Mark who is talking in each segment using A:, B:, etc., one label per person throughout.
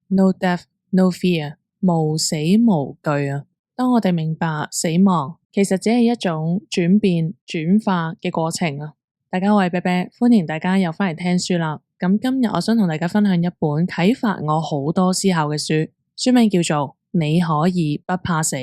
A: No death, no fear， 無死無懼啊！當我哋明白死亡其實只係一種轉變轉化嘅過程啊！大家好，我係啤啤，歡迎大家又返嚟聽書啦。咁今日我想同大家分享一本啟發我好多思考嘅書，書名叫做你可以不怕死，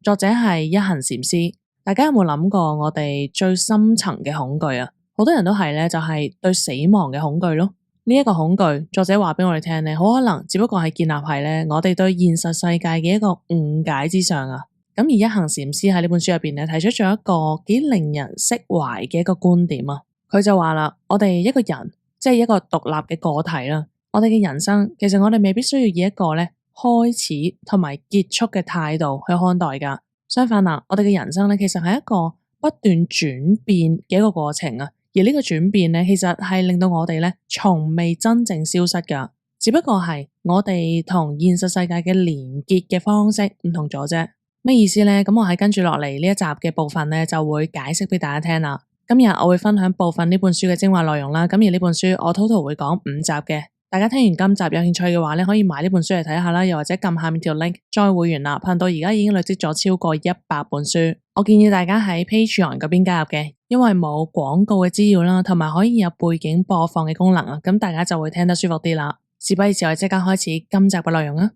A: 作者係一行禪師。大家有冇諗過我哋最深層嘅恐懼啊？好多人都係咧，就係對死亡嘅恐懼咯。呢一個恐懼，作者話俾我哋聽咧，好可能只不過係建立喺咧我哋對現實世界嘅一個誤解之上啊。咁而一行禪師喺呢本書入邊咧，提出咗一個幾令人釋懷嘅一個觀點啊。佢就話啦，我哋一個人即係一個獨立嘅個體啦，我哋嘅人生其實我哋未必需要以一個咧開始同埋結束嘅態度去看待噶。相反啊，我哋嘅人生咧其實係一個不斷轉變嘅一個過程啊。而呢個轉變咧，其實係令到我哋咧從未真正消失噶，只不過係我哋同現實世界嘅連結嘅方式唔同咗啫。咩意思咧？咁我喺跟住落嚟呢一集嘅部分咧，就會解釋俾大家聽啦。今日我會分享部分呢本書嘅精華內容啦。咁而呢本書我 total 會講5集嘅。大家聽完今集有興趣嘅話咧，可以買呢本書嚟睇下啦，又或者撳下面條 link join 會員啦。頻道而家已經累積咗超過100本書，我建議大家喺 Patreon 嗰邊加入嘅，因為冇廣告嘅滋擾啦，同埋可以有背景播放嘅功能啊，咁大家就會聽得舒服啲啦。事不宜遲，我哋即刻開始今集嘅內容啊！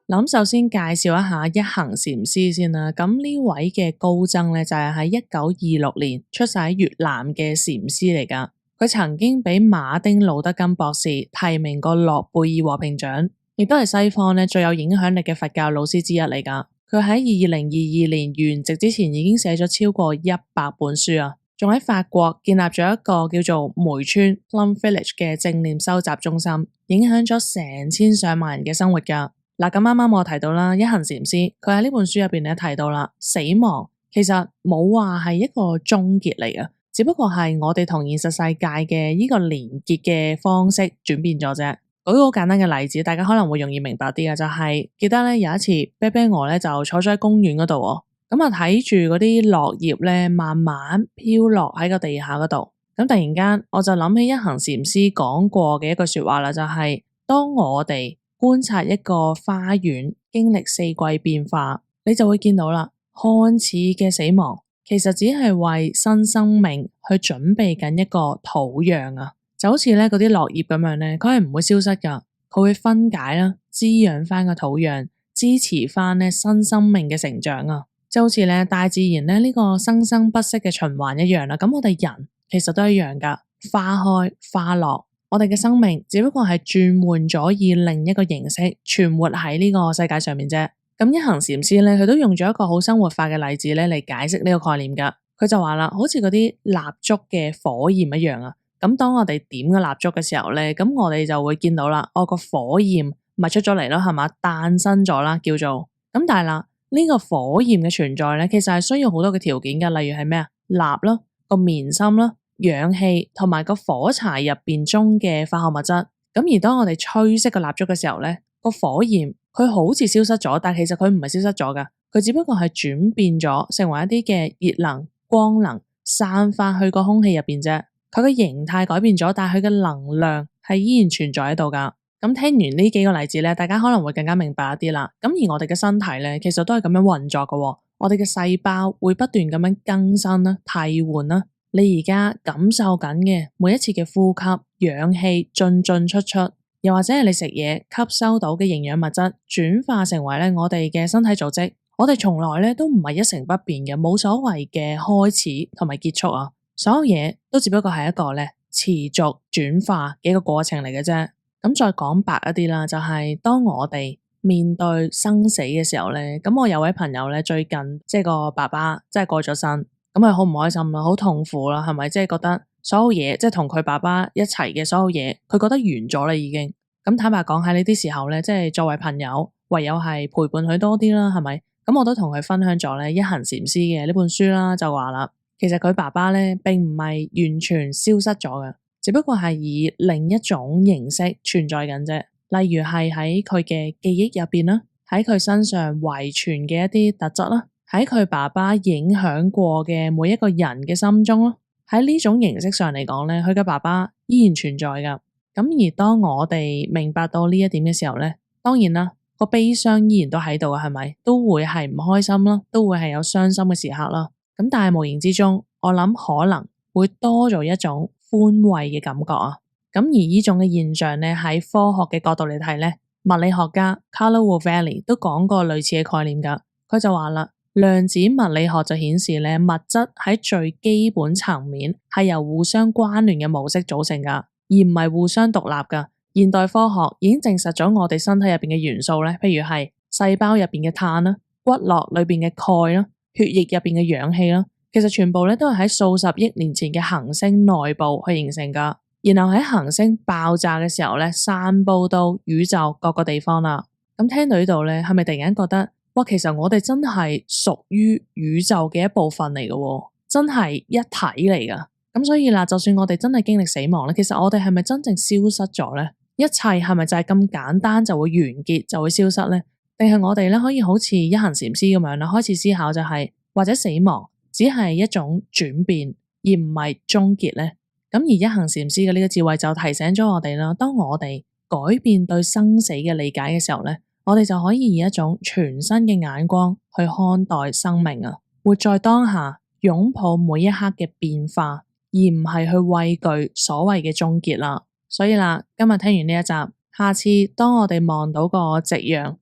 A: 咁首先介紹一下一行禪師先啦。咁呢位嘅高僧咧，就係喺1926年出世喺越南嘅禪師嚟噶。佢曾經俾馬丁路德金博士提名過諾貝爾和平獎，亦都係西方咧最有影響力嘅佛教老師之一嚟噶。佢喺2022年圓寂之前已經寫咗超過100本書啊，仲喺法國建立咗一個叫做梅村 Plum Village 嘅正念收集中心，影響咗成千上萬人嘅生活噶。嗱，咁啱啱我提到啦，一行禪師佢喺呢本書入邊咧提到啦，死亡其實冇話係一個終結嚟嘅，只不過係我哋同現實世界嘅呢個連結嘅方式轉變咗啫。舉個好簡單嘅例子，大家可能會容易明白啲嘅，就係記得咧有一次啤啤我咧就坐咗喺公園嗰度，咁啊睇住嗰啲落葉咧慢慢飄落喺個地下嗰度，咁突然間我就諗起一行禪師講過嘅一句說話啦，就係當我哋觀察一個花園經歷4季變化，你就會見到啦，看似嘅死亡其實只係為新生命去準備緊一個土壤啊，就好似咧嗰啲落葉咁樣咧，佢係唔會消失噶，佢會分解啦，滋養翻個土壤，支持翻咧新生命嘅成長啊，就好似咧大自然咧呢個生生不息嘅循環一樣啦。咁我哋人其實都一樣噶，花開花落。我哋嘅生命只不過係轉換咗以另一個形式存活喺呢個世界上面啫。咁一行禪師咧，佢都用咗一個好生活化嘅例子咧嚟解釋呢個概念噶。佢就話啦，好似嗰啲蠟燭嘅火焰一樣啊。咁當我哋點個蠟燭嘅時候咧，咁我哋就會見到啦，個火焰咪出咗嚟咯，係嘛，誕生咗啦，叫做。咁但係啦，呢個火焰嘅存在咧，其實係需要好多嘅條件噶，例如係咩啊？蠟啦，個棉芯啦，氧氣同埋個火柴入邊中嘅化學物質，咁而當我哋吹熄個蠟燭嘅時候咧，個火焰佢好似消失咗，但其實佢唔係消失咗噶，佢只不過係轉變咗成為一啲嘅熱能、光能散發去個空氣入邊啫，佢嘅形態改變咗，但係佢嘅能量係依然存在喺度噶。咁聽完呢幾個例子咧，大家可能會更加明白一啲啦。咁而我哋嘅身體咧，其實都係咁樣運作噶，我哋嘅細胞會不斷咁樣更新啦、替換啦。你而家感受緊嘅每一次嘅呼吸，氧氣進進出出，又或者係你食嘢吸收到嘅營養物質，轉化成為咧我哋嘅身體組織，我哋從來咧都唔係一成不變嘅，冇所謂嘅開始同埋結束啊！所有嘢都只不過係一個咧持續轉化嘅一個過程嚟嘅啫。咁再講白一啲啦，就係當我哋面對生死嘅時候咧，咁我有位朋友咧最近即係個爸爸即係過咗身。咁係好唔開心啦，好痛苦啦，係咪？即係覺得所有嘢，即係同佢爸爸一齊嘅所有嘢，佢覺得完咗啦已經。咁坦白講喺呢啲時候咧，即係作為朋友，唯有係陪伴佢多啲啦，係咪？咁我都同佢分享咗咧一行禪師嘅呢本書啦，就話啦，其實佢爸爸咧並唔係完全消失咗嘅，只不過係以另一種形式存在緊啫。例如係喺佢嘅記憶入邊啦，喺佢身上遺傳嘅一啲特質啦。喺佢爸爸影響過嘅每一個人嘅心中咯，喺呢種形式上嚟講咧，佢嘅爸爸依然存在噶。咁而當我哋明白到呢一點嘅時候咧，當然啦，個悲傷依然都喺度嘅，係咪？都會係唔開心啦，都會係有傷心嘅時刻啦。咁但係無形之中，我諗可能會多咗一種寬慰嘅感覺啊。咁而呢種嘅現象咧，喺科學嘅角度嚟睇咧，物理學家 Carlo Rovelli 都講過類似嘅概念噶。佢就話啦，量子物理學就顯示咧，物質喺最基本層面係由互相關聯嘅模式組成噶，而唔係互相獨立噶。現代科學已經證實咗我哋身體入邊嘅元素咧，譬如係細胞入邊嘅碳啦、骨骼裏邊嘅鈣啦、血液入邊嘅氧氣啦，其實全部咧都係喺數十億年前嘅恆星內部去形成噶，然後喺恆星爆炸嘅時候咧，散布到宇宙各個地方啦。咁聽到呢度咧，係咪突然間覺得，哇，其實我哋真係屬於宇宙嘅一部分嚟嘅，真係一體嚟噶。咁所以啦，就算我哋真係經歷死亡咧，其實我哋係咪真正消失咗咧？一切係咪就係咁簡單就會完結就會消失呢？定係我哋咧可以好似一行禪師咁樣啦，開始思考就係，或者死亡只係一種轉變而唔係終結呢？咁而一行禪師嘅呢個智慧就提醒咗我哋啦，當我哋改變對生死嘅理解嘅時候咧，我哋就可以以一種全新嘅眼光去看待生命啊，活在當下，擁抱每一刻嘅變化，而唔係去畏懼所謂嘅終結啦。所以啦，今日聽完呢一集，下次當我哋望到個夕陽，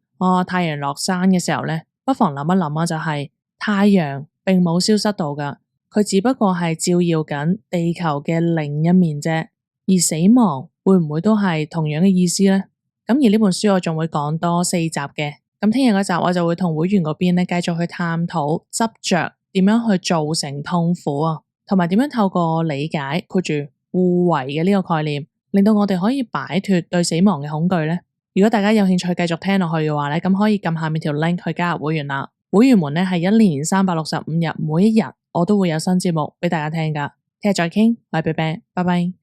A: 太陽落山嘅時候咧，不妨諗一諗啊，就係太陽並冇消失到噶，佢只不過係照耀緊地球嘅另一面啫。而死亡會唔會都係同樣嘅意思咧？咁而呢本書我仲會講多4集嘅，咁聽日嗰集我就會同會員嗰邊咧繼續去探討執着點樣去造成痛苦啊，同埋點樣透過理解括住互為嘅呢個概念，令到我哋可以擺脫對死亡嘅恐懼呢。如果大家有興趣繼續聽落去嘅話咧，咁可以撳下面條 link 去加入會員啦。會員們咧係1年365日，每一日我都會有新節目俾大家聽噶。聽日再傾，拜拜。